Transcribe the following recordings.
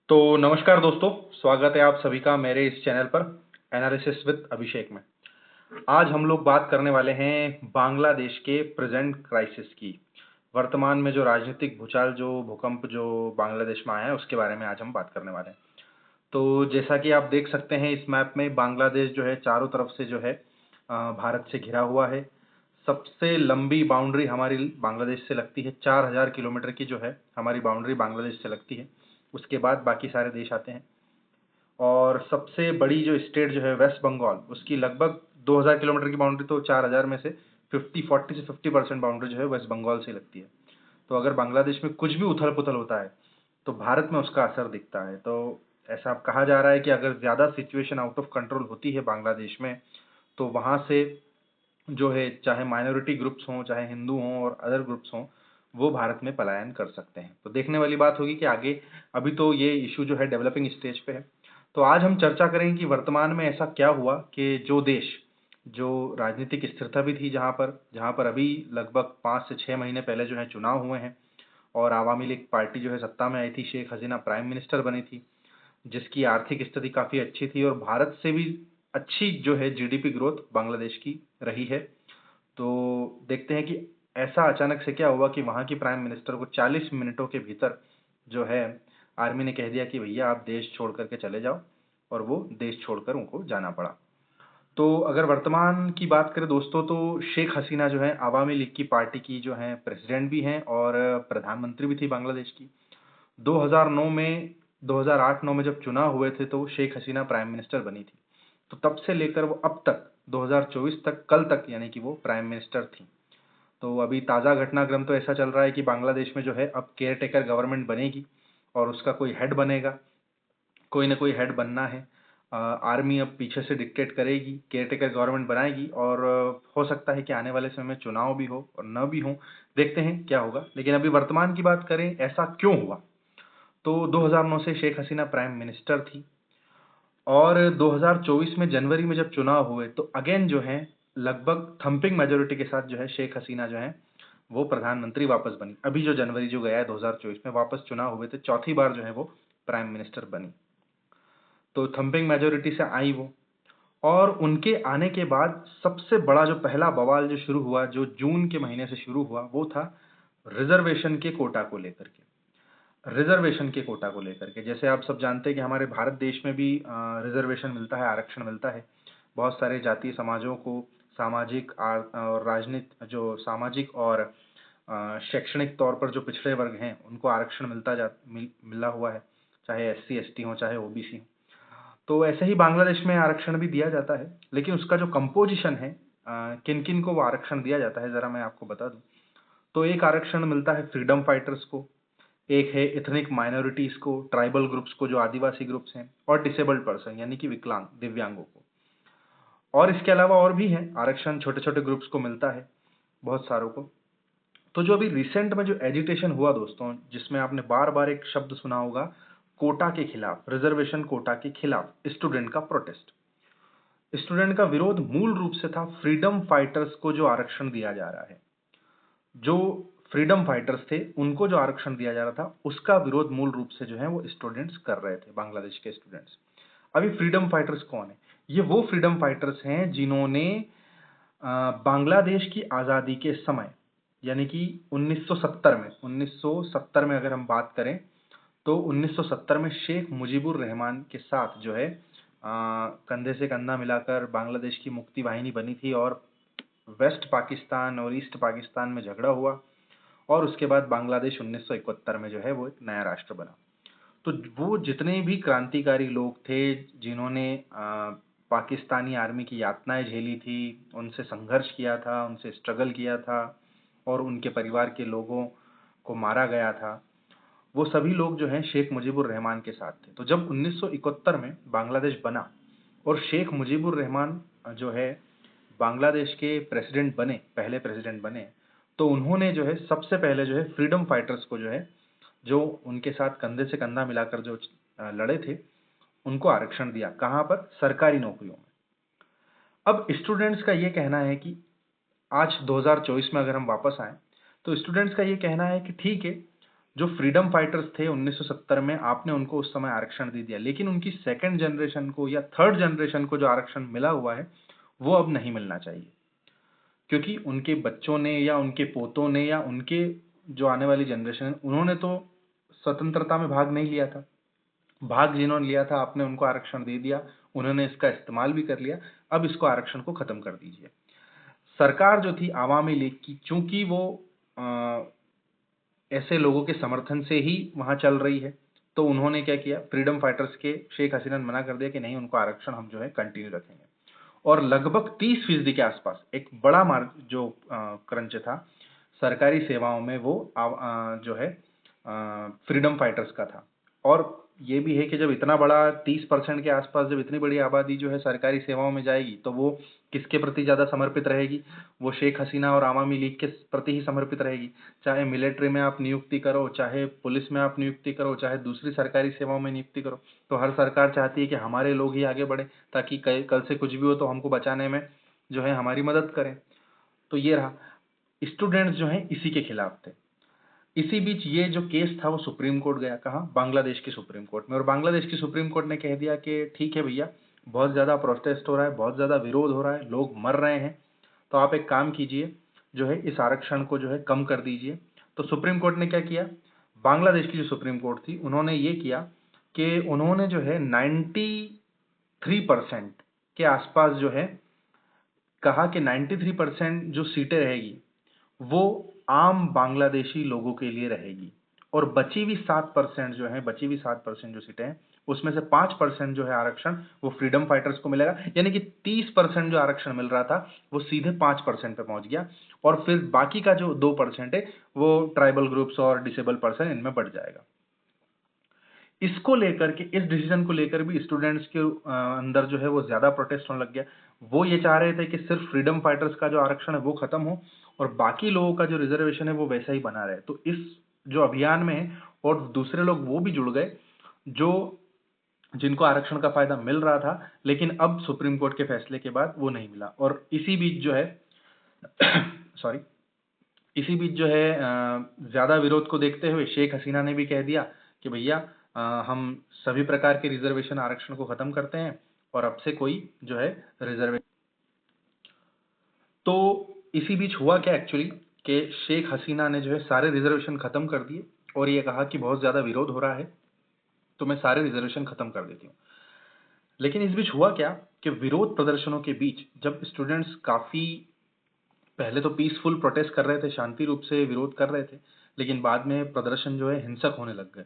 तो नमस्कार दोस्तों, स्वागत है आप सभी का मेरे इस चैनल पर एनालिसिस विद अभिषेक में। आज हम लोग बात करने वाले हैं बांग्लादेश के प्रेजेंट क्राइसिस की। वर्तमान में जो राजनीतिक भूचाल, जो भूकंप जो बांग्लादेश में आया है, उसके बारे में आज हम बात करने वाले हैं। तो जैसा कि आप देख सकते हैं इस मैप में, बांग्लादेश जो है चारों तरफ से जो है भारत से घिरा हुआ है। सबसे लंबी बाउंड्री हमारी बांग्लादेश से लगती है, 4000 किलोमीटर की जो है हमारी बाउंड्री बांग्लादेश से लगती है। उसके बाद बाकी सारे देश आते हैं। और सबसे बड़ी जो स्टेट जो है वेस्ट बंगाल, उसकी लगभग 2000 किलोमीटर की बाउंड्री, तो 4000 में से 40 से 50% बाउंड्री जो है वेस्ट बंगाल से लगती है। तो अगर बांग्लादेश में कुछ भी उथल पुथल होता है तो भारत में उसका असर दिखता है। तो ऐसा अब कहा जा रहा है कि अगर ज़्यादा सिचुएशन आउट ऑफ कंट्रोल होती है बांग्लादेश में, तो वहाँ से जो है, चाहे माइनॉरिटी ग्रुप्स हों, चाहे हिंदू हों और अदर ग्रुप्स हों, वो भारत में पलायन कर सकते हैं। तो देखने वाली बात होगी कि आगे, अभी तो ये इशू जो है डेवलपिंग स्टेज पे है। तो आज हम चर्चा करेंगे कि वर्तमान में ऐसा क्या हुआ कि जो देश, जो राजनीतिक स्थिरता भी थी, जहाँ पर अभी लगभग 5 से 6 महीने पहले जो है चुनाव हुए हैं और आवामी लीग पार्टी जो है सत्ता में आई थी, शेख हसीना प्राइम मिनिस्टर बनी थी, जिसकी आर्थिक स्थिति काफ़ी अच्छी थी और भारत से भी अच्छी जो है जीडीपी ग्रोथ बांग्लादेश की रही है। तो देखते हैं कि ऐसा अचानक से क्या हुआ कि वहाँ की प्राइम मिनिस्टर को 40 मिनटों के भीतर जो है आर्मी ने कह दिया कि भैया आप देश छोड़ करके चले जाओ, और वो देश छोड़कर उनको जाना पड़ा। तो अगर वर्तमान की बात करें दोस्तों, तो शेख हसीना जो है आवामी लीग की पार्टी की जो है प्रेसिडेंट भी हैं और प्रधानमंत्री भी थी बांग्लादेश की। 2009 में 2008-9 में जब चुनाव हुए थे तो शेख हसीना प्राइम मिनिस्टर बनी थी। तो तब से लेकर वो अब तक 2024 तक, कल तक यानी कि वो प्राइम मिनिस्टर थी। तो अभी ताज़ा घटनाक्रम तो ऐसा चल रहा है कि बांग्लादेश में जो है अब केयर टेकर गवर्नमेंट बनेगी और उसका कोई हेड बनेगा। कोई ना कोई हेड बनना है। आर्मी अब पीछे से डिक्टेट करेगी, केयर टेकर गवर्नमेंट बनाएगी और हो सकता है कि आने वाले समय में चुनाव भी हो और न भी हो। देखते हैं क्या होगा। लेकिन अभी वर्तमान की बात करें, ऐसा क्यों हुआ? तो 2009 से शेख हसीना प्राइम मिनिस्टर थी और 2024 में जनवरी में जब चुनाव हुए तो अगेन जो है लगभग थंपिंग मेजोरिटी के साथ जो है शेख हसीना जो है वो प्रधानमंत्री वापस बनी। अभी जो जनवरी जो गया है 2024 में, वापस चुनाव हुए थे, चौथी बार जो है वो प्राइम मिनिस्टर बनी। तो थंपिंग मेजोरिटी से आई वो। और उनके आने के बाद सबसे बड़ा जो पहला बवाल जो शुरू हुआ, जो जून के महीने से शुरू हुआ, वो था रिजर्वेशन के कोटा को लेकर के। रिजर्वेशन के कोटा को लेकर के, जैसे आप सब जानते हैं कि हमारे भारत देश में भी रिजर्वेशन मिलता है, आरक्षण मिलता है। बहुत सारे जातीय समाजों को सामाजिक और राजनीति, जो सामाजिक और शैक्षणिक तौर पर जो पिछड़े वर्ग हैं, उनको आरक्षण मिला हुआ है, चाहे एससी एसटी हो, चाहे ओबीसी हो। तो ऐसे ही बांग्लादेश में आरक्षण भी दिया जाता है, लेकिन उसका जो कंपोजिशन है, किन किन को वो आरक्षण दिया जाता है, ज़रा मैं आपको बता दूं। तो एक आरक्षण मिलता है फ्रीडम फाइटर्स को, एक है एथनिक माइनॉरिटीज को, ट्राइबल ग्रुप्स को, जो आदिवासी ग्रुप्स हैं, और डिसेबल्ड पर्सन यानी कि विकलांग, दिव्यांगों को। और इसके अलावा और भी हैं आरक्षण, छोटे छोटे ग्रुप्स को मिलता है, बहुत सारों को। तो जो अभी रिसेंट में जो एजिटेशन हुआ दोस्तों, जिसमें आपने बार बार एक शब्द सुना होगा, कोटा के खिलाफ, रिजर्वेशन कोटा के खिलाफ स्टूडेंट का प्रोटेस्ट। स्टूडेंट का विरोध मूल रूप से था फ्रीडम फाइटर्स को जो आरक्षण दिया जा रहा है। जो फ्रीडम फाइटर्स थे उनको जो आरक्षण दिया जा रहा था, उसका विरोध मूल रूप से जो है वो स्टूडेंट्स कर रहे थे, बांग्लादेश के स्टूडेंट्स। अभी फ्रीडम फाइटर्स कौन है? ये वो फ्रीडम फाइटर्स हैं जिन्होंने बांग्लादेश की आज़ादी के समय, यानी कि 1970 में अगर हम बात करें, तो 1970 में शेख मुजीबुर रहमान के साथ जो है कंधे से कंधा मिलाकर बांग्लादेश की मुक्ति वाहिनी बनी थी और वेस्ट पाकिस्तान और ईस्ट पाकिस्तान में झगड़ा हुआ। और उसके बाद बांग्लादेश 1971 में जो है वो एक नया राष्ट्र बना। तो वो जितने भी क्रांतिकारी लोग थे, जिन्होंने पाकिस्तानी आर्मी की यातनाएं झेली थी, उनसे संघर्ष किया था, उनसे स्ट्रगल किया था, और उनके परिवार के लोगों को मारा गया था, वो सभी लोग जो हैं शेख मुजीबुर रहमान के साथ थे। तो जब 1971 में बांग्लादेश बना और शेख मुजीबुर रहमान जो है बांग्लादेश के प्रेसिडेंट बने, पहले प्रेसिडेंट बने, तो उन्होंने जो है सबसे पहले जो है फ्रीडम फाइटर्स को जो है, जो उनके साथ कंधे से कंधा मिलाकर जो लड़े थे, उनको आरक्षण दिया। कहाँ पर? सरकारी नौकरियों में। अब स्टूडेंट्स का ये कहना है कि आज 2024 में अगर हम वापस आए, तो स्टूडेंट्स का ये कहना है कि ठीक है, जो फ्रीडम फाइटर्स थे 1970 में, आपने उनको उस समय आरक्षण दे दिया, लेकिन उनकी सेकंड जनरेशन को या थर्ड जनरेशन को जो आरक्षण मिला हुआ है वो अब नहीं मिलना चाहिए, क्योंकि उनके बच्चों ने या उनके पोतों ने या उनके जो आने वाली जनरेशन है, उन्होंने तो स्वतंत्रता में भाग नहीं लिया था। भाग जिन्होंने लिया था, आपने उनको आरक्षण दे दिया, उन्होंने इसका इस्तेमाल भी कर लिया, अब इसको आरक्षण को खत्म कर दीजिए। सरकार जो थी आवामी लीग की, चूंकि वो ऐसे लोगों के समर्थन से ही वहां चल रही है, तो उन्होंने क्या किया, फ्रीडम फाइटर्स के शेख हसीना ने मना कर दिया कि नहीं, उनको आरक्षण हम जो है कंटिन्यू रखेंगे। और लगभग 30% के आसपास एक बड़ा जो क्रंच था सरकारी सेवाओं में, वो जो है फ्रीडम फाइटर्स का था। और ये भी है कि जब इतना बड़ा 30% के आसपास, जब इतनी बड़ी आबादी जो है सरकारी सेवाओं में जाएगी, तो वो किसके प्रति ज्यादा समर्पित रहेगी? वो शेख हसीना और आवामी लीग के प्रति ही समर्पित रहेगी। चाहे मिलिट्री में आप नियुक्ति करो, चाहे पुलिस में आप नियुक्ति करो, चाहे दूसरी सरकारी सेवाओं में नियुक्ति करो, तो हर सरकार चाहती है कि हमारे लोग ही आगे बढ़े, ताकि कल से कुछ भी हो तो हमको बचाने में जो है हमारी मदद करें। तो ये रहा, स्टूडेंट्स जो हैं इसी के खिलाफ थे। इसी बीच ये जो केस था वो सुप्रीम कोर्ट गया, कहाँ? बांग्लादेश की सुप्रीम कोर्ट में। और बांग्लादेश की सुप्रीम कोर्ट ने कह दिया कि ठीक है भैया, बहुत ज्यादा प्रोटेस्ट हो रहा है, बहुत ज्यादा विरोध हो रहा है, लोग मर रहे हैं, तो आप एक काम कीजिए, जो है इस आरक्षण को जो है कम कर दीजिए। तो सुप्रीम कोर्ट ने क्या किया? बांग्लादेश की जो सुप्रीम कोर्ट थी, उन्होंने ये किया कि उन्होंने जो है 93% के आसपास जो है कहा कि 93% जो सीटें रहेगी वो आम बांग्लादेशी लोगों के लिए रहेगी, और बची हुई 7% जो है, बची हुई 7% जो सीटें हैं, उसमें से 5% जो है आरक्षण वो फ्रीडम फाइटर्स को मिलेगा। यानी कि 30% जो आरक्षण मिल रहा था वो सीधे 5% पे पहुंच गया, और फिर बाकी का जो 2% है वो ट्राइबल ग्रुप्स और डिसेबल पर्सन इनमें बढ़ जाएगा। इसको लेकर के, इस डिसीजन को लेकर भी स्टूडेंट्स के अंदर जो है वो ज्यादा प्रोटेस्ट होने लग गया। वो ये चाह रहे थे कि सिर्फ फ्रीडम फाइटर्स का जो आरक्षण है वो खत्म हो, और बाकी लोगों का जो रिजर्वेशन है वो वैसा ही बना रहे। तो इस जो अभियान में है, और दूसरे लोग वो भी जुड़ गए जो जिनको आरक्षण का फायदा मिल रहा था, लेकिन अब सुप्रीम कोर्ट के फैसले के बाद वो नहीं मिला। और इसी बीच जो है सॉरी, इसी बीच जो है ज्यादा विरोध को देखते हुए शेख हसीना ने भी कह दिया कि भैया, हम सभी प्रकार के रिजर्वेशन आरक्षण को खत्म करते हैं, और अब से कोई जो है रिजर्वेशन। तो इसी बीच हुआ क्या एक्चुअली, कि शेख हसीना ने जो है सारे रिजर्वेशन खत्म कर दिए, और ये कहा कि बहुत ज्यादा विरोध हो रहा है, तो मैं सारे रिजर्वेशन खत्म कर देती हूँ। लेकिन इस बीच हुआ क्या कि विरोध प्रदर्शनों के बीच जब स्टूडेंट्स काफी पहले तो पीसफुल प्रोटेस्ट कर रहे थे, शांति रूप से विरोध कर रहे थे, लेकिन बाद में प्रदर्शन जो है हिंसक होने लग गए।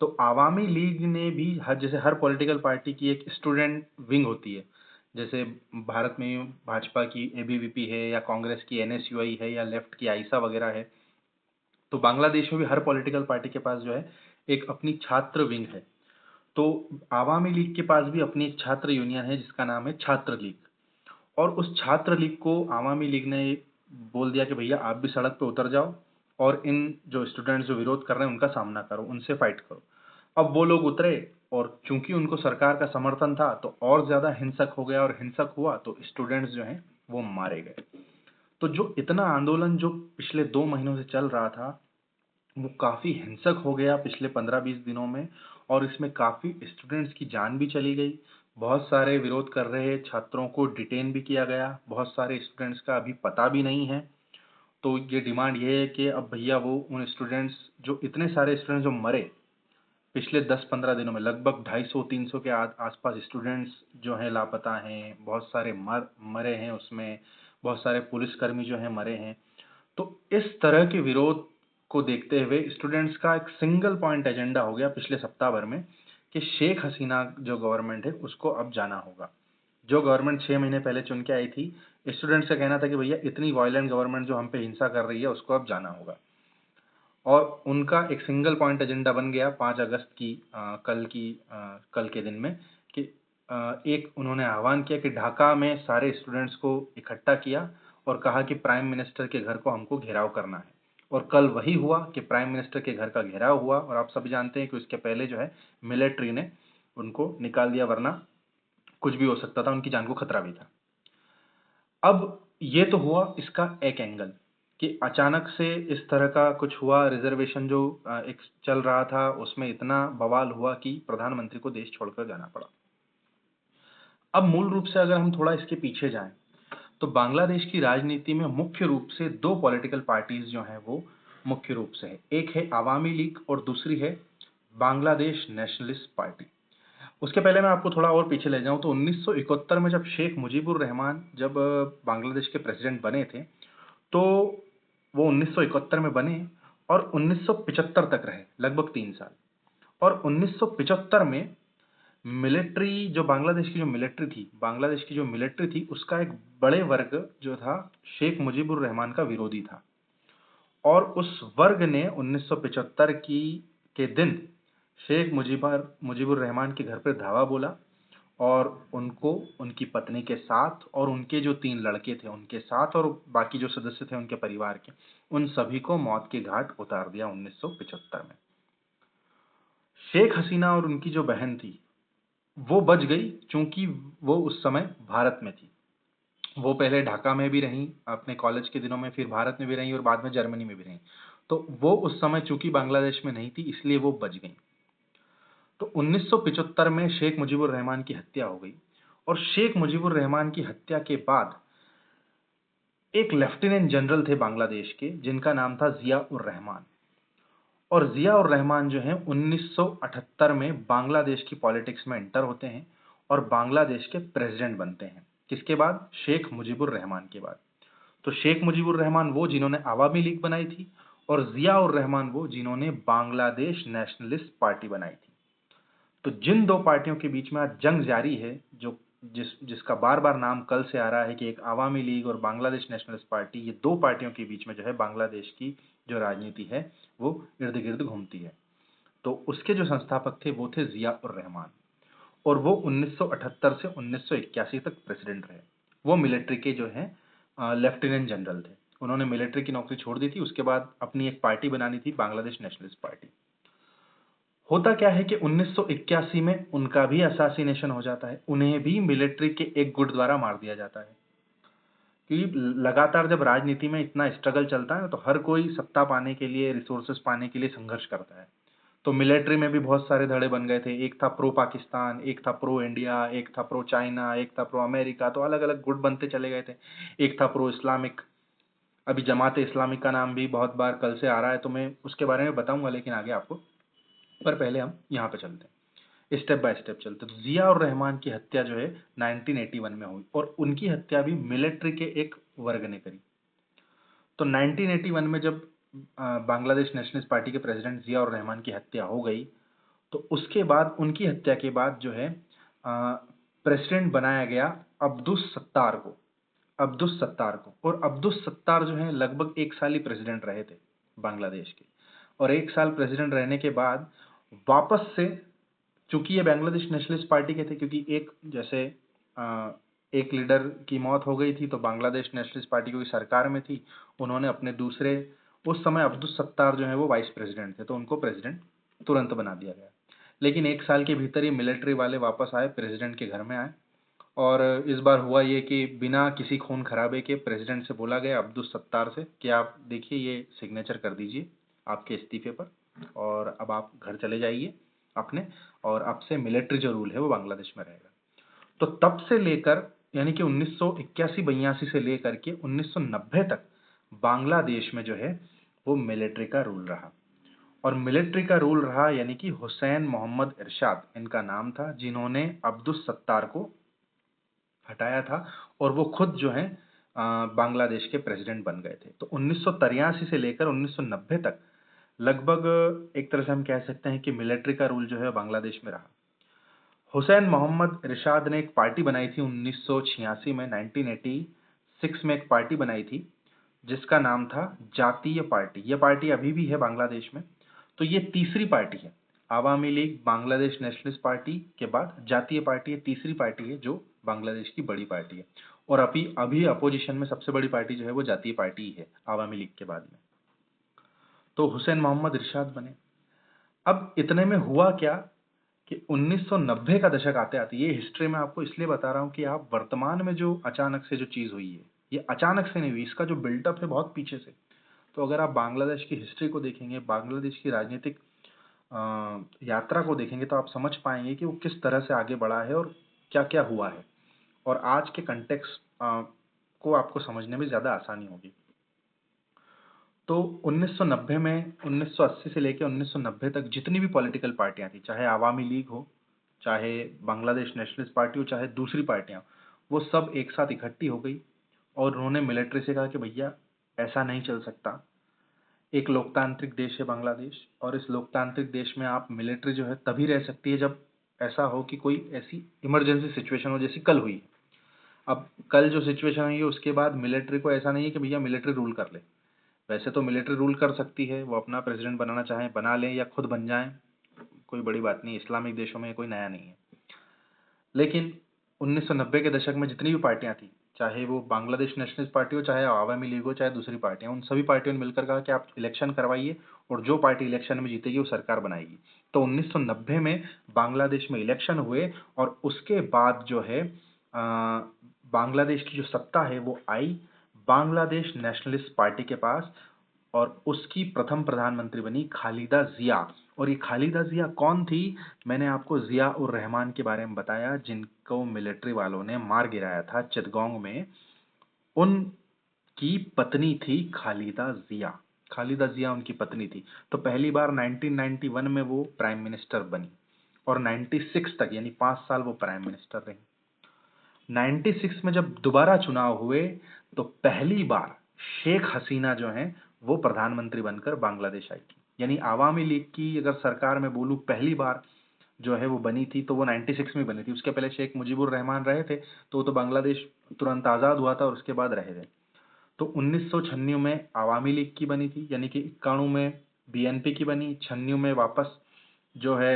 तो आवामी लीग ने भी, हर जैसे हर पॉलिटिकल पार्टी की एक स्टूडेंट विंग होती है, जैसे भारत में भाजपा की एबीवीपी है, या कांग्रेस की एनएसयूआई है, या लेफ्ट की आईसा वगैरह है, तो बांग्लादेश में भी हर पॉलिटिकल पार्टी के पास जो है एक अपनी छात्र विंग है। तो आवामी लीग के पास भी अपनी एक छात्र यूनियन है जिसका नाम है छात्र लीग। और उस छात्र लीग को आवामी लीग ने बोल दिया कि भैया आप भी सड़क पे उतर जाओ, और इन जो स्टूडेंट्स जो विरोध कर रहे हैं उनका सामना करो, उनसे फाइट करो। अब वो लोग उतरे, और चूंकि उनको सरकार का समर्थन था तो और ज्यादा हिंसक हो गया, और हिंसक हुआ तो स्टूडेंट्स जो हैं वो मारे गए। तो जो इतना आंदोलन जो पिछले 2 महीनों से चल रहा था वो काफी हिंसक हो गया पिछले 15-20 दिनों में, और इसमें काफी स्टूडेंट्स की जान भी चली गई। बहुत सारे विरोध कर रहे छात्रों को डिटेन भी किया गया, बहुत सारे स्टूडेंट्स का अभी पता भी नहीं है। तो ये डिमांड ये है कि अब भैया वो उन स्टूडेंट्स, जो इतने सारे स्टूडेंट्स जो मरे पिछले 10-15 दिनों में, लगभग 250-300 के आसपास स्टूडेंट्स जो हैं लापता हैं, बहुत सारे मरे हैं उसमें, बहुत सारे पुलिसकर्मी जो हैं मरे हैं। तो इस तरह के विरोध को देखते हुए स्टूडेंट्स का एक सिंगल पॉइंट एजेंडा हो गया पिछले सप्ताह भर में कि शेख हसीना जो गवर्नमेंट है उसको अब जाना होगा। जो गवर्नमेंट 6 महीने पहले चुन के आई थी, स्टूडेंट्स का कहना था कि भैया इतनी वायलेंट गवर्नमेंट जो हम पे हिंसा कर रही है उसको अब जाना होगा। और उनका एक सिंगल पॉइंट एजेंडा बन गया 5 अगस्त की कल के दिन में, कि एक उन्होंने आह्वान किया कि ढाका में सारे स्टूडेंट्स को इकट्ठा किया, और कहा कि प्राइम मिनिस्टर के घर को हमको घेराव करना है। और कल वही हुआ कि प्राइम मिनिस्टर के घर का घेराव हुआ, और आप सभी जानते हैं कि उसके पहले जो है मिलिट्री ने उनको निकाल दिया, वरना कुछ भी हो सकता था, उनकी जान को खतरा भी था। अब ये तो हुआ इसका एक एंगल। कि अचानक से इस तरह का कुछ हुआ, रिजर्वेशन जो एक चल रहा था उसमें इतना बवाल हुआ कि प्रधानमंत्री को देश छोड़कर जाना पड़ा। अब मूल रूप से अगर हम थोड़ा इसके पीछे जाएं, तो बांग्लादेश की राजनीति में मुख्य रूप से दो पॉलिटिकल पार्टीज जो हैं वो मुख्य रूप से है। एक है आवामी लीग और दूसरी है बांग्लादेश नेशनलिस्ट पार्टी। उसके पहले मैं आपको थोड़ा और पीछे ले जाऊं तो 1971 में जब शेख मुजीबुर रहमान जब बांग्लादेश के प्रेसिडेंट बने थे, तो वो 1971 में बने और 1975 तक रहे, लगभग 3 साल। और 1975 में मिलिट्री जो बांग्लादेश की जो मिलिट्री थी उसका एक बड़े वर्ग जो था शेख मुजीबुर रहमान का विरोधी था। और उस वर्ग ने 1975 के दिन शेख मुजीबुर रहमान के घर पर धावा बोला और उनको उनकी पत्नी के साथ और उनके जो 3 लड़के थे उनके साथ और बाकी जो सदस्य थे उनके परिवार के, उन सभी को मौत के घाट उतार दिया 1975 में। शेख हसीना और उनकी जो बहन थी वो बच गई, क्योंकि वो उस समय भारत में थी। वो पहले ढाका में भी रहीं अपने कॉलेज के दिनों में, फिर भारत में भी रहीं और बाद में जर्मनी में भी रहीं। तो वो उस समय चूंकि बांग्लादेश में नहीं थी इसलिए वो बच गई। तो 1975 में शेख मुजीबुर रहमान की हत्या हो गई और शेख मुजीबुर रहमान की हत्या के बाद एक लेफ्टिनेंट जनरल थे बांग्लादेश के जिनका नाम था जिया उर रहमान। और जिया उर रहमान जो है 1978 में बांग्लादेश की पॉलिटिक्स में एंटर होते हैं और बांग्लादेश के प्रेसिडेंट बनते हैं। किसके बाद? शेख मुजीबुर रहमान के बाद। तो शेख मुजीबुर रहमान वो जिन्होंने आवामी लीग बनाई थी और जिया उर रहमान वो जिन्होंने बांग्लादेश नेशनलिस्ट पार्टी बनाई थी। तो जिन दो पार्टियों के बीच में आज जंग जारी है, जो जिसका बार बार नाम कल से आ रहा है कि एक आवामी लीग और बांग्लादेश नेशनलिस्ट पार्टी, ये दो पार्टियों के बीच में जो है बांग्लादेश की जो राजनीति है वो इर्द गिर्द घूमती है। तो उसके जो संस्थापक थे वो थे जिया उर रहमान और वो 1978 से 1981 तक प्रेसिडेंट रहे। वो मिलिट्री के जो है लेफ्टिनेंट जनरल थे। उन्होंने मिलिट्री की नौकरी छोड़ दी थी, उसके बाद अपनी एक पार्टी बनानी थी, बांग्लादेश नेशनलिस्ट पार्टी। होता क्या है कि 1981 में उनका भी असासिनेशन हो जाता है, उन्हें भी मिलिट्री के एक गुट द्वारा मार दिया जाता है। कि लगातार जब राजनीति में इतना स्ट्रगल चलता है तो हर कोई सत्ता पाने के लिए, रिसोर्सेज पाने के लिए संघर्ष करता है। तो मिलिट्री में भी बहुत सारे धड़े बन गए थे, एक था प्रो पाकिस्तान, एक था प्रो इंडिया, एक था प्रो चाइना, एक था प्रो अमेरिका, तो अलग अलग गुट बनते चले गए थे। एक था प्रो इस्लामिक, अभी जमात इस्लामिक का नाम भी बहुत बार कल से आ रहा है, तो मैं उसके बारे में बताऊंगा लेकिन आगे आपको। पर पहले हम यहाँ पे चलते हैं, स्टेप बाय स्टेप चलते हैं। तो जिया और रहमान की हत्या जो है 1981 में हुई और उनकी हत्या भी मिलिट्री के एक वर्ग ने करी। तो 1981 में जब बांग्लादेश नेशनलिस्ट पार्टी के प्रेसिडेंट जिया और रहमान की हत्या हो गई, तो उसके बाद उनकी हत्या के बाद जो है प्रेसिडेंट बनाया गया अब्दुस सत्तार को। और अब्दुस सत्तार जो है लगभग 1 साल ही प्रेसिडेंट रहे थे बांग्लादेश के। और 1 साल प्रेसिडेंट रहने के बाद वापस से, चूंकि ये बांग्लादेश नेशनलिस्ट पार्टी के थे, क्योंकि एक जैसे एक लीडर की मौत हो गई थी तो बांग्लादेश नेशनलिस्ट पार्टी की सरकार में थी, उन्होंने अपने दूसरे, उस समय अब्दुस सत्तार जो है वो वाइस प्रेसिडेंट थे, तो उनको प्रेसिडेंट तुरंत बना दिया गया। लेकिन 1 साल के भीतर ही मिलिट्री वाले वापस आए, प्रेसिडेंट के घर में आए और इस बार हुआ ये कि बिना किसी खून खराबे के प्रेसिडेंट से बोला गया अब्दुस सत्तार से कि आप देखिए ये सिग्नेचर कर दीजिए आपके इस्तीफे पर और अब आप घर चले जाइए अपने, और अब से मिलिट्री जो रूल है वो बांग्लादेश में रहेगा। तो तब से लेकर, यानी कि 1981-82 से लेकर के 1990 तक बांग्लादेश में जो है वो मिलिट्री का रूल रहा। और मिलिट्री का रूल रहा यानी कि हुसैन मोहम्मद इरशाद इनका नाम था, जिन्होंने अब्दुस सत्तार को हटाया था और वो खुद जो है बांग्लादेश के प्रेसिडेंट बन गए थे। तो 1983 से लेकर 1990 तक लगभग एक तरह से हम कह सकते हैं कि मिलिट्री का रूल जो है बांग्लादेश में रहा। हुसैन मोहम्मद इरशाद ने एक पार्टी बनाई थी 1986 में, 1986 में एक पार्टी बनाई थी जिसका नाम था जातीय पार्टी। यह पार्टी अभी भी है बांग्लादेश में। तो ये तीसरी पार्टी है, Awami league, Bangladesh nationalist party के बाद जातीय पार्टी ये तीसरी पार्टी है जो बांग्लादेश की बड़ी पार्टी है। और अभी अभी अपोजिशन में सबसे बड़ी पार्टी जो है वो जातीय पार्टी ही है आवामी लीग के बाद में। तो हुसैन मोहम्मद इरशाद बने। अब इतने में हुआ क्या कि 1990 का दशक आते आते, ये हिस्ट्री में आपको इसलिए बता रहा हूं कि आप वर्तमान में जो अचानक से जो चीज हुई है ये अचानक से नहीं हुई, इसका जो बिल्टअप है बहुत पीछे से। तो अगर आप बांग्लादेश की हिस्ट्री को देखेंगे, बांग्लादेश की राजनीतिक यात्रा को देखेंगे, तो आप समझ पाएंगे कि वो किस तरह से आगे बढ़ा है और क्या क्या हुआ है, और आज के कंटेक्स्ट को आपको समझने में ज़्यादा आसानी होगी। तो 1990 में, 1980 से लेकर 1990 तक जितनी भी पॉलिटिकल पार्टियां थी, चाहे आवामी लीग हो, चाहे बांग्लादेश नेशनलिस्ट पार्टी हो, चाहे दूसरी पार्टियां, वो सब एक साथ इकट्ठी हो गई और उन्होंने मिलिट्री से कहा कि भैया ऐसा नहीं चल सकता। एक लोकतांत्रिक देश है बांग्लादेश, और इस लोकतांत्रिक देश में आप मिलिट्री जो है तभी रह सकती है जब ऐसा हो कि कोई ऐसी इमरजेंसी सिचुएशन हो जैसी कल हुई। अब कल जो सिचुएशन हुई है उसके बाद मिलिट्री को ऐसा नहीं है कि भैया मिलिट्री रूल कर ले। वैसे तो मिलिट्री रूल कर सकती है, वो अपना प्रेसिडेंट बनाना चाहें बना लें या खुद बन जाएं, कोई बड़ी बात नहीं, इस्लामिक देशों में कोई नया नहीं है। लेकिन 1990 के दशक में जितनी भी पार्टियां थी, चाहे वो बांग्लादेश नेशनलिस्ट पार्टी हो, चाहे आवामी लीग हो, चाहे दूसरी पार्टियां, उन सभी पार्टियों ने मिलकर कहा कि आप इलेक्शन करवाइए और जो पार्टी इलेक्शन में जीतेगी वो सरकार बनाएगी। तो 1990 में बांग्लादेश में इलेक्शन हुए और उसके बाद जो है बांग्लादेश की जो सत्ता है वो आई बांग्लादेश नेशनलिस्ट पार्टी के पास, और उसकी प्रथम प्रधानमंत्री बनी खालिदा जिया। और ये खालिदा जिया कौन थी? मैंने आपको जिया उर रहमान के बारे में बताया, जिनको मिलिट्री वालों ने मार गिराया था चिटगांव में। उनकी पत्नी थी खालिदा जिया। खालिदा जिया उनकी पत्नी थी। तो पहली बार 1991 में वो प्राइम मिनिस्टर बनी और 96 तक, यानी 5 साल वो प्राइम मिनिस्टर रही। 96 में जब दोबारा चुनाव हुए तो पहली बार शेख हसीना जो हैं वो प्रधानमंत्री बनकर बांग्लादेश आई थी। यानी आवामी लीग की अगर सरकार में बोलूं पहली बार जो है वो बनी थी तो वो 96 में बनी थी। उसके पहले शेख मुजीबुर रहमान रहे थे, तो वो तो बांग्लादेश तुरंत आज़ाद हुआ था और उसके बाद रहे थे। तो 1996 में आवामी लीग की बनी थी, यानी कि 91 में बीएनपी की बनी, 96 में वापस जो है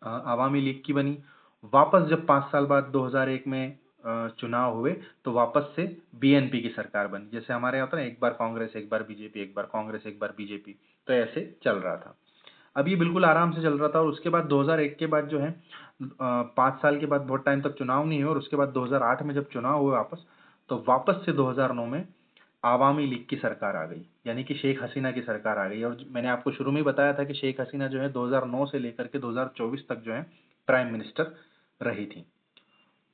आवामी लीग की बनी। वापस जब 5 साल बाद 2001 में चुनाव हुए तो वापस से बीएनपी की सरकार बनी। जैसे हमारे यहाँ होता है ना, एक बार कांग्रेस एक बार बीजेपी, एक बार कांग्रेस एक बार बीजेपी, तो ऐसे चल रहा था। अब ये बिल्कुल आराम से चल रहा था। और उसके बाद 2001 के बाद जो है 5 साल के बाद बहुत टाइम तक चुनाव नहीं हुए, और उसके बाद 2008 में जब चुनाव हुए वापस, तो वापस से 2009 में आवामी लीग की सरकार आ गई, यानी कि शेख हसीना की सरकार आ गई। और मैंने आपको शुरू में ही बताया था कि शेख हसीना जो है 2009 से लेकर के 2024 तक जो है प्राइम मिनिस्टर रही थी।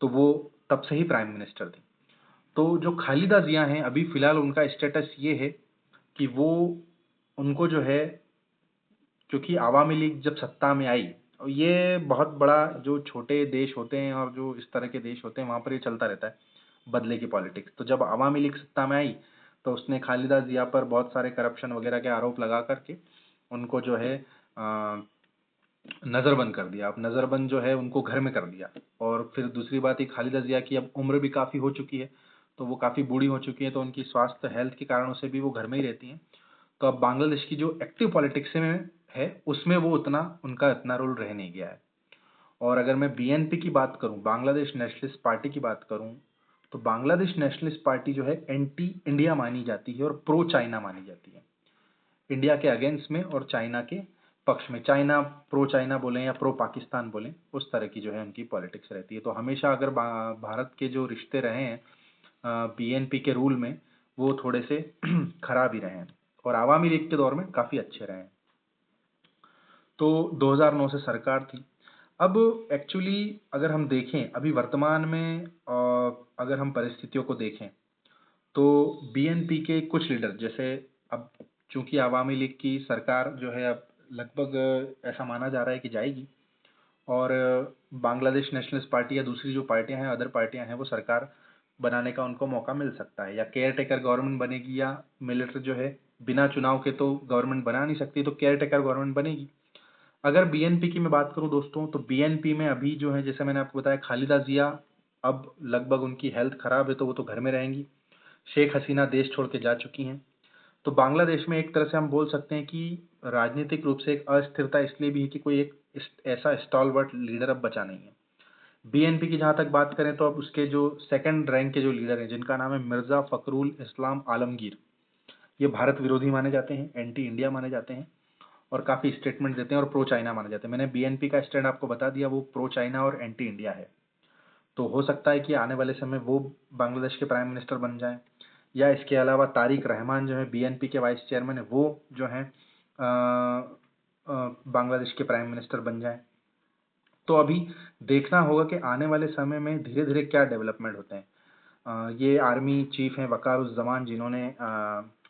तो वो तब से ही प्राइम मिनिस्टर थी। तो जो खालिदा जिया हैं, अभी फिलहाल उनका स्टेटस ये है कि वो, उनको जो है, क्योंकि आवामी लीग जब सत्ता में आई, और ये बहुत बड़ा, जो छोटे देश होते हैं और जो इस तरह के देश होते हैं वहाँ पर ये चलता रहता है बदले की पॉलिटिक्स। तो जब आवामी लीग सत्ता में आई तो उसने खालिदा जिया पर बहुत सारे करप्शन वगैरह के आरोप लगा करके उनको जो है नज़रबंद कर दिया। अब नज़रबंद जो है उनको घर में कर दिया। और फिर दूसरी बात ही, खालिदा जिया की अब उम्र भी काफ़ी हो चुकी है, तो वो काफ़ी बूढ़ी हो चुकी है, तो उनकी स्वास्थ्य हेल्थ के कारणों से भी वो घर में ही रहती हैं। तो अब बांग्लादेश की जो एक्टिव पॉलिटिक्स में है उसमें वो उतना, उनका इतना रोल रह नहीं गया है। और अगर मैं बीएनपी की बात करूं, बांग्लादेश नेशनलिस्ट पार्टी की बात करूं, तो बांग्लादेश नेशनलिस्ट पार्टी जो है एंटी इंडिया मानी जाती है और प्रो चाइना मानी जाती है। इंडिया के अगेंस्ट में और चाइना के पक्ष में, चाइना प्रो चाइना बोलें या प्रो पाकिस्तान बोलें, उस तरह की जो है उनकी पॉलिटिक्स रहती है। तो हमेशा अगर भारत के जो रिश्ते रहे हैं बीएनपी के रूल में, वो थोड़े से खराब ही रहे हैं, और आवामी लीग के दौर में काफ़ी अच्छे रहे हैं। तो 2009 से सरकार थी। अब एक्चुअली अगर हम देखें अभी वर्तमान में, अगर हम परिस्थितियों को देखें, तो बीएनपी के कुछ लीडर, जैसे अब चूंकि आवामी लीग की सरकार जो है अब लगभग ऐसा माना जा रहा है कि जाएगी, और बांग्लादेश नेशनलिस्ट पार्टी या दूसरी जो पार्टियां हैं, अदर पार्टियां हैं, वो सरकार बनाने का उनको मौका मिल सकता है, या केयर टेकर गवर्नमेंट बनेगी, या मिलिट्री जो है बिना चुनाव के तो गवर्नमेंट बना नहीं सकती, तो केयर टेकर गवर्नमेंट बनेगी। अगर बीएनपी की मैं बात करूं दोस्तों, तो बीएनपी में अभी जो है, जैसे मैंने आपको बताया, खालिदा जिया अब लगभग उनकी हेल्थ खराब है तो वो तो घर में रहेंगी। शेख हसीना देश छोड़ के जा चुकी हैं। तो बांग्लादेश में एक तरह से हम बोल सकते हैं कि राजनीतिक रूप से एक अस्थिरता इसलिए भी है कि कोई एक ऐसा स्टॉलवर्ट लीडर अब बचा नहीं है। बीएनपी की जहां तक बात करें तो अब उसके जो सेकंड रैंक के जो लीडर हैं, जिनका नाम है मिर्जा फखरुल इस्लाम आलमगीर, ये भारत विरोधी माने जाते हैं, एंटी इंडिया माने जाते हैं, और काफ़ी स्टेटमेंट देते हैं और प्रो चाइना माने जाते हैं। मैंने बीएनपी का स्टैंड आपको बता दिया, वो प्रो चाइना और एंटी इंडिया है। तो हो सकता है कि आने वाले समय वो बांग्लादेश के प्राइम मिनिस्टर बन जाएं, या इसके अलावा तारिक रहमान जो है बीएनपी के वाइस चेयरमैन है, वो जो है बांग्लादेश के प्राइम मिनिस्टर बन जाएं। तो अभी देखना होगा कि आने वाले समय में धीरे धीरे क्या डेवलपमेंट होते हैं। ये आर्मी चीफ हैं वकारुज्जमान, जिन्होंने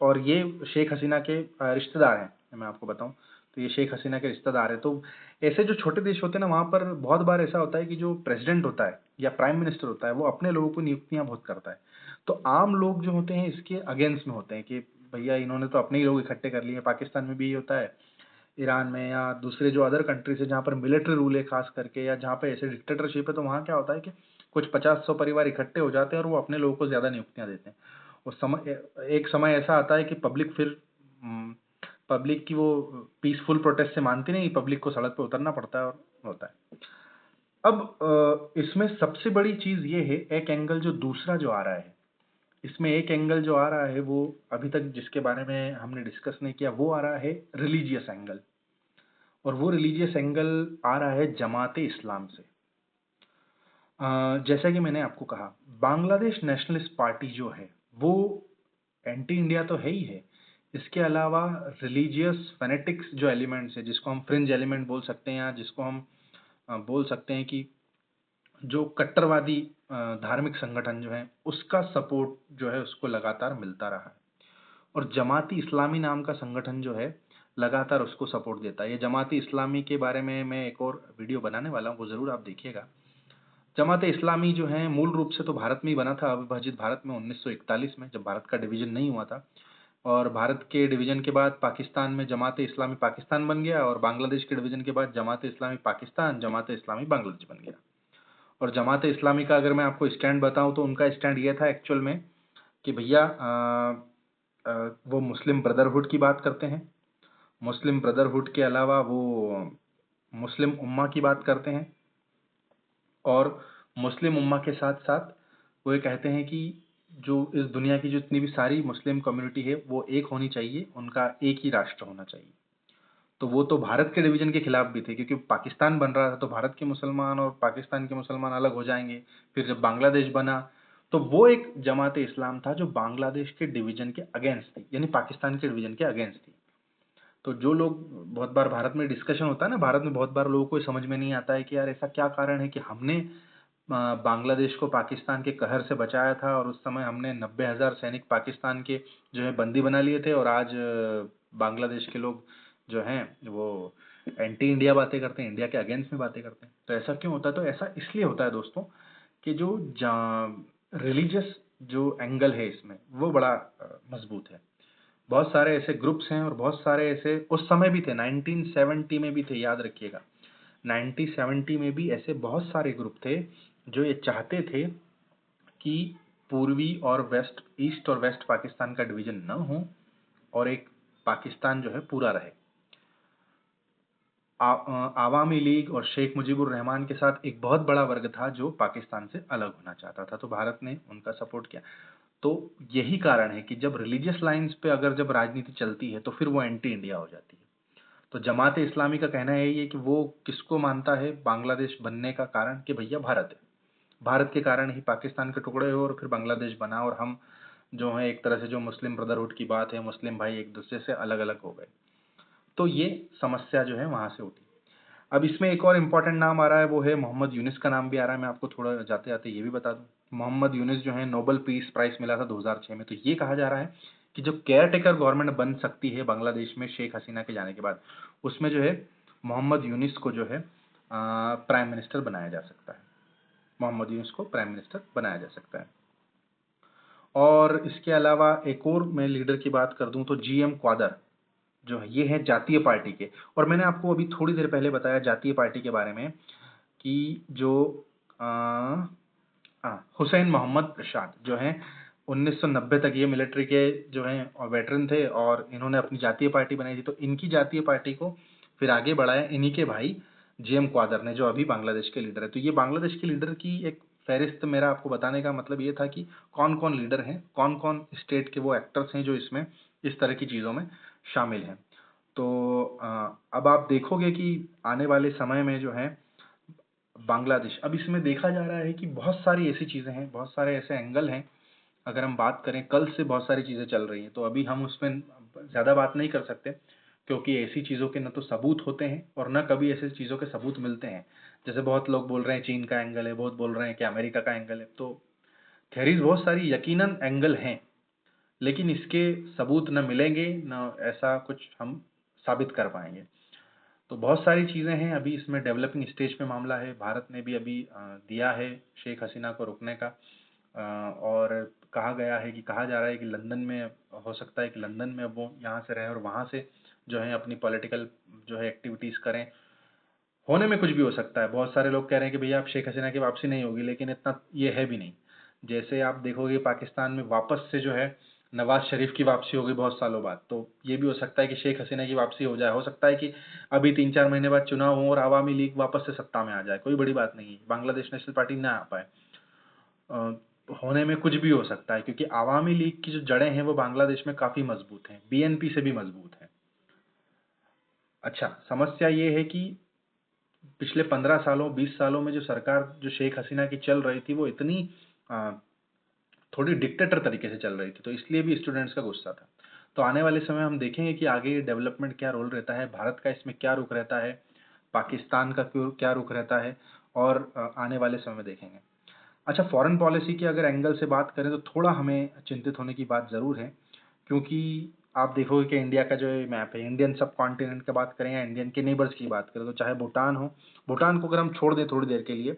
और ये शेख हसीना के रिश्तेदार हैं, मैं आपको बताऊं तो ये शेख हसीना के रिश्तेदार हैं। तो ऐसे जो छोटे देश होते हैं ना, वहाँ पर बहुत बार ऐसा होता है कि जो प्रेसिडेंट होता है या प्राइम मिनिस्टर होता है, वो अपने लोगों को नियुक्तियां बहुत करता है। तो आम लोग जो होते हैं इसके अगेंस्ट में होते हैं कि भैया इन्होंने तो अपने ही लोग इकट्ठे कर लिए। पाकिस्तान में भी ये होता है, ईरान में या दूसरे जो अदर कंट्रीज है जहाँ पर मिलिट्री रूल है खास करके, या जहाँ पे ऐसे डिक्टेटरशिप है, तो वहाँ क्या होता है कि कुछ 50-100 परिवार इकट्ठे हो जाते हैं और वो अपने लोगों को ज्यादा नियुक्तियां देते हैं। उस समय एक समय ऐसा आता है कि पब्लिक फिर पब्लिक की वो पीसफुल प्रोटेस्ट से मानती नहीं, पब्लिक को सड़क पे उतरना पड़ता है और होता है। अब इसमें सबसे बड़ी चीज ये है, एक एंगल जो दूसरा जो आ रहा है, इसमें एक एंगल जो आ रहा है वो अभी तक जिसके बारे में हमने डिस्कस नहीं किया, वो आ रहा है रिलीजियस एंगल। और वो रिलीजियस एंगल आ रहा है जमाते इस्लाम से। जैसा कि मैंने आपको कहा, बांग्लादेश नेशनलिस्ट पार्टी जो है वो एंटी इंडिया तो है ही है, इसके अलावा रिलीजियस फैनेटिक्स जो एलिमेंट्स है, जिसको हम फ्रिंज एलिमेंट बोल सकते हैं, या जिसको हम बोल सकते हैं कि जो कट्टरवादी धार्मिक संगठन जो है, उसका सपोर्ट जो है उसको लगातार मिलता रहा है। और जमाती इस्लामी नाम का संगठन जो है लगातार उसको सपोर्ट देता है। ये जमाती इस्लामी के बारे में मैं एक और वीडियो बनाने वाला हूँ, वो जरूर आप देखिएगा। जमाते इस्लामी जो है मूल रूप से तो भारत में ही बना था, अविभाजित भारत में 1941 में, जब भारत का डिवीजन नहीं हुआ था। और भारत के डिवीजन के बाद पाकिस्तान में जमाते इस्लामी पाकिस्तान बन गया, और बांग्लादेश के डिवीजन के बाद जमाते इस्लामी पाकिस्तान, जमाते इस्लामी बांग्लादेश बन गया। और जमाते इस्लामी का अगर मैं आपको स्टैंड बताऊं तो उनका स्टैंड ये था एक्चुअल में कि भैया वो मुस्लिम ब्रदरहुड की बात करते हैं। मुस्लिम ब्रदरहुड के अलावा वो मुस्लिम उम्मा की बात करते हैं, और मुस्लिम उम्मा के साथ साथ वो ये कहते हैं कि जो इस दुनिया की जितनी भी सारी मुस्लिम कम्युनिटी है वो एक होनी चाहिए, उनका एक ही राष्ट्र होना चाहिए। तो वो तो भारत के डिवीजन के खिलाफ भी थे, क्योंकि पाकिस्तान बन रहा था तो भारत के मुसलमान और पाकिस्तान के मुसलमान अलग हो जाएंगे। फिर जब बांग्लादेश बना तो वो एक जमात इस्लाम था जो बांग्लादेश के डिवीजन के अगेंस्ट थी, यानी पाकिस्तान के डिवीजन के अगेंस्ट थी। तो जो लोग, बहुत बार भारत में डिस्कशन होता है ना, भारत में बहुत बार लोगों को समझ में नहीं आता है कि यार ऐसा क्या कारण है कि हमने बांग्लादेश को पाकिस्तान के कहर से बचाया था, और उस समय हमने 90,000 सैनिक पाकिस्तान के जो है बंदी बना लिए थे, और आज बांग्लादेश के लोग जो हैं वो एंटी इंडिया बातें करते हैं, इंडिया के अगेंस्ट में बातें करते हैं। तो ऐसा क्यों होता है? तो ऐसा इसलिए होता है दोस्तों कि जो रिलीजियस जो एंगल है इसमें वो बड़ा मजबूत है। बहुत सारे ऐसे ग्रुप्स हैं, और बहुत सारे ऐसे उस समय भी थे, 1970 में भी थे, याद रखिएगा। 1970 में भी ऐसे बहुत सारे ग्रुप थे जो ये चाहते थे कि पूर्वी और वेस्ट, ईस्ट और वेस्ट पाकिस्तान का डिवीजन न हो, और एक पाकिस्तान जो है पूरा रहे। आवामी लीग और शेख मुजीबुर रहमान के साथ एक बहुत बड़ा वर्ग था जो पाकिस्तान से अलग होना चाहता था, तो भारत ने उनका सपोर्ट किया। तो यही कारण है कि जब रिलीजियस लाइंस पे अगर जब राजनीति चलती है तो फिर वो एंटी इंडिया हो जाती है। तो जमात इस्लामी का कहना यही है कि वो किसको मानता है बांग्लादेश बनने का कारण, कि भैया भारत है, भारत के कारण ही पाकिस्तान के टुकड़े हुए और फिर बांग्लादेश बना, और हम जो है एक तरह से जो मुस्लिम ब्रदरहुड की बात है, मुस्लिम भाई एक दूसरे से अलग अलग हो गए। तो ये समस्या जो है वहां से उठी। अब इसमें एक और इम्पोर्टेंट नाम आ रहा है, वो है मोहम्मद यूनिस का नाम भी आ रहा है। मैं आपको थोड़ा जाते जाते ये भी बता दूं, मोहम्मद यूनिस जो है नोबेल पीस प्राइज मिला था 2006 में। तो ये कहा जा रहा है कि जो केयर टेकर गवर्नमेंट बन सकती है बांग्लादेश में शेख हसीना के जाने के बाद, उसमें जो है मोहम्मद यूनिस को जो है प्राइम मिनिस्टर बनाया जा सकता है। मोहम्मद यूनिस को प्राइम मिनिस्टर बनाया जा सकता है। और इसके अलावा एक और मैं लीडर की बात कर दूं तो जीएम क्वादर जो है, ये है जातीय पार्टी के। और मैंने आपको अभी थोड़ी देर पहले बताया जातीय पार्टी के बारे में कि जो हुसैन मोहम्मद इरशाद जो हैं 1990 तक ये मिलिट्री के जो हैं वेटरन थे, और इन्होंने अपनी जातीय पार्टी बनाई थी। तो इनकी जातीय पार्टी को फिर आगे बढ़ाया इन्हीं के भाई जीएम क्वादर ने, जो अभी बांग्लादेश के लीडर है। तो ये बांग्लादेश के लीडर की एक फहरिस्त मेरा आपको बताने का मतलब ये था कि कौन कौन लीडर हैं, कौन कौन स्टेट के वो एक्टर्स हैं जो इसमें इस तरह की चीज़ों में शामिल हैं। तो अब आप देखोगे कि आने वाले समय में जो है बांग्लादेश, अब इसमें देखा जा रहा है कि बहुत सारी ऐसी चीज़ें हैं, बहुत सारे ऐसे एंगल हैं। अगर हम बात करें, कल से बहुत सारी चीज़ें चल रही हैं, तो अभी हम उसमें ज़्यादा बात नहीं कर सकते, क्योंकि ऐसी चीज़ों के न तो सबूत होते हैं और न कभी ऐसी चीज़ों के सबूत मिलते हैं। जैसे बहुत लोग बोल रहे हैं चीन का एंगल है, बहुत बोल रहे हैं कि अमेरिका का एंगल है, तो थियरीज बहुत सारी यकीनन एंगल हैं, लेकिन इसके सबूत न मिलेंगे, न ऐसा कुछ हम साबित कर पाएंगे। तो बहुत सारी चीज़ें हैं, अभी इसमें डेवलपिंग स्टेज पे मामला है। भारत ने भी अभी दिया है शेख हसीना को रुकने का, और कहा गया है कि, कहा जा रहा है कि लंदन में, हो सकता है कि लंदन में अब वो यहाँ से रहें और वहाँ से जो है अपनी पॉलिटिकल जो है एक्टिविटीज़ करें। होने में कुछ भी हो सकता है। बहुत सारे लोग कह रहे हैं कि भैया अब शेख हसीना की वापसी नहीं होगी, लेकिन इतना ये है भी नहीं। जैसे आप देखोगे पाकिस्तान में वापस से जो है नवाज शरीफ की वापसी होगी बहुत सालों बाद, तो ये भी हो सकता है कि शेख हसीना की वापसी हो जाए। हो सकता है कि अभी 3-4 महीने बाद चुनाव हो और आवामी लीग वापस से सत्ता में आ जाए, कोई बड़ी बात नहीं है, बांग्लादेश नेशनल पार्टी ना आ पाए। होने में कुछ भी हो सकता है, क्योंकि आवामी लीग की जो जड़ें हैं वो बांग्लादेश में काफ़ी मजबूत हैं, बीएनपी से भी मजबूत हैं। अच्छा, समस्या ये है कि पिछले 15 सालों 20 सालों में जो सरकार जो शेख हसीना की चल रही थी, वो इतनी अ, थोड़ी डिक्टेटर तरीके से चल रही थी, तो इसलिए भी स्टूडेंट्स का गुस्सा था। तो आने वाले समय हम देखेंगे कि आगे डेवलपमेंट क्या रोल रहता है, भारत का इसमें क्या रुख रहता है, पाकिस्तान का क्या रुख रहता है, और आने वाले समय में देखेंगे। अच्छा, फॉरेन पॉलिसी के अगर एंगल से बात करें तो थोड़ा हमें चिंतित होने की बात ज़रूर है, क्योंकि आप देखोगे कि इंडिया का जो ये मैप है, इंडियन सब कॉन्टिनेंट की बात करें या इंडियन के नेबर्स की बात करें, तो चाहे भूटान हो, भूटान को अगर हम छोड़ दें थोड़ी देर के लिए,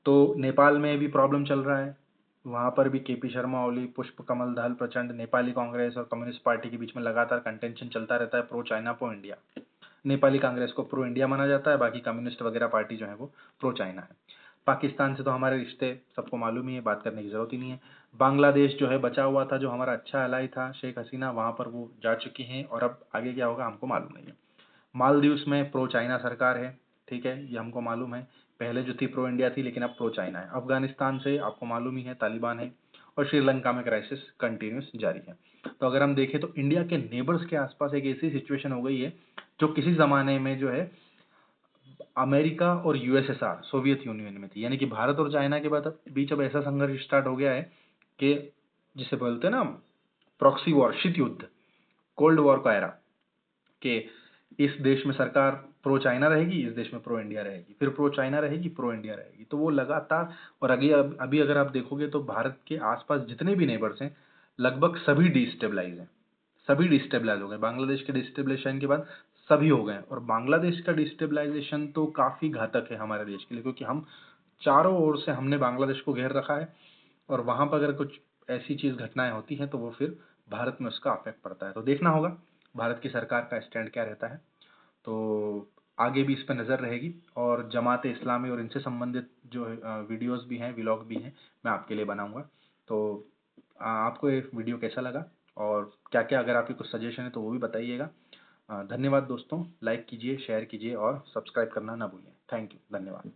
तो नेपाल में भी प्रॉब्लम चल रहा है। वहाँ पर भी केपी शर्मा ओली, पुष्प कमल दहल प्रचंड, नेपाली कांग्रेस और कम्युनिस्ट पार्टी के बीच में लगातार कंटेंशन चलता रहता है, pro China pro India. Nepali Congress को प्रो इंडिया माना जाता है, बाकी कम्युनिस्ट वगैरह पार्टी जो है वो प्रो चाइना है। पाकिस्तान से तो हमारे रिश्ते सबको मालूम ही है, बात करने की ज़रूरत ही नहीं है। बांग्लादेश जो है बचा हुआ था, जो हमारा अच्छा अलाई था, शेख हसीना वहाँ पर वो जा चुकी हैं, और अब आगे क्या होगा हमको मालूम नहीं है। मालदीव्स में प्रो चाइना सरकार है, ठीक है, ये हमको मालूम है। पहले जो थी प्रो इंडिया थी, लेकिन अब प्रो चाइना है। अफगानिस्तान से आपको मालूम ही है तालिबान है, और श्रीलंका में क्राइसिस कंटिन्यूस जारी है। तो अगर हम देखें तो इंडिया के नेबर्स के आसपास एक ऐसी सिचुएशन हो गई है जो किसी ज़माने में जो है अमेरिका और यूएसएसआर, सोवियत यूनियन में थी। यानी कि भारत और चाइना के बाद बीच अब ऐसा संघर्ष स्टार्ट हो गया है कि जिसे बोलते हैं ना प्रॉक्सी वॉर, शीत युद्ध, कोल्ड वॉर का एरा, कि इस देश में सरकार प्रो चाइना रहेगी, इस देश में प्रो इंडिया रहेगी, फिर प्रो चाइना रहेगी, प्रो इंडिया रहेगी। तो वो लगातार, और अभी अगर आप देखोगे तो भारत के आसपास जितने भी नेबर्स हैं, लगभग सभी डिस्टेबलाइज हैं, सभी डिस्टेबलाइज हो गए। बांग्लादेश के डिस्टेबलाइजेशन के बाद सभी हो गए, और बांग्लादेश का डिस्टेबलाइजेशन तो काफ़ी घातक है हमारे देश के लिए, क्योंकि हम चारों ओर से हमने बांग्लादेश को घेर रखा है, और वहाँ पर अगर कुछ ऐसी चीज़ घटनाएं होती हैं तो वो फिर भारत में उसका अफेक्ट पड़ता है। तो देखना होगा भारत की सरकार का स्टैंड क्या रहता है। तो आगे भी इस पर नज़र रहेगी, और जमात इस्लामी और इनसे संबंधित जो वीडियोस भी हैं, व्लॉग भी हैं, मैं आपके लिए बनाऊंगा। तो आपको ये वीडियो कैसा लगा, और क्या क्या अगर आपकी कुछ सजेशन है तो वो भी बताइएगा। धन्यवाद दोस्तों, लाइक कीजिए, शेयर कीजिए और सब्सक्राइब करना ना भूलिए। थैंक यू, धन्यवाद।